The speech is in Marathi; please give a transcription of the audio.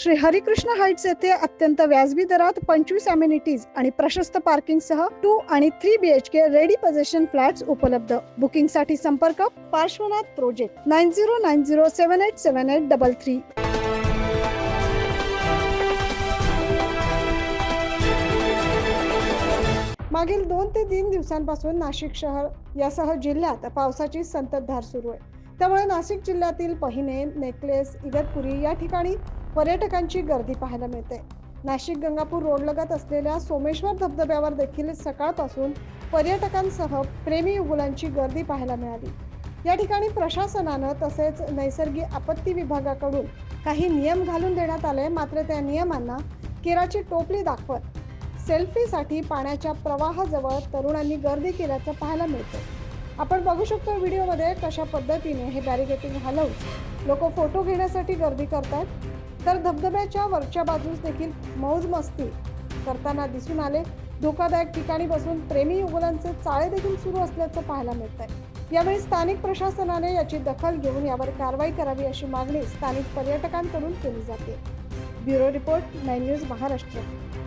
श्री हरिकृष्ण हाइट्स येथे अत्यंत व्याजबी दरात 25 अमेनिटीज आणि प्रशस्त पार्किंग सह 2 आणि 3 BHK रेडी पोझिशन फ्लॅट्स उपलब्ध. बुकिंग साठी संपर्क पार्श्वनाथ प्रोजेक्ट 9090787833. मागील 2 ते 3 दिवसांपासून नाशिक शहर यासह जिल्ह्यात पावसाची संततधार सुरू आहे. त्यामुळे नाशिक जिल्ह्यातील पहिने, नेकलेस, इगतपुरी या ठिकाणी पर्यटकांची गर्दी पाहायला मिळते. नाशिक गंगापूर रोडलगत असलेल्या सोमेश्वर धबधब्यावर देखील सकाळपासून पर्यटकांसह प्रेमी युगुलांची गर्दी पाहायला मिळाली. या ठिकाणी प्रशासनानं तसेच नैसर्गिक आपत्ती विभागाकडून काही नियम घालून देण्यात आले. मात्र त्या नियमांना केराची टोपली दाखवत सेल्फीसाठी पाण्याच्या प्रवाहाजवळ तरुणांनी गर्दी केल्याचं पाहायला मिळतं. आपण बघू शकतो व्हिडिओमध्ये कशा पद्धतीने हे बॅरिकेडिंग हलवून लोक फोटो घेण्यासाठी गर्दी करतात, तर धबधब्याच्या वरच्या बाजूस देखील मौज मस्ती करताना दिसून आले. धोकादायक ठिकाणी बसून प्रेमी युगुलांचे चाळे देखील सुरू असल्याचं पाहायला मिळतंय. यावेळी स्थानिक प्रशासनाने याची दखल घेऊन यावर कारवाई करावी अशी मागणी स्थानिक पर्यटकांकडून केली जाते. Bureau report 9 news Maharashtra.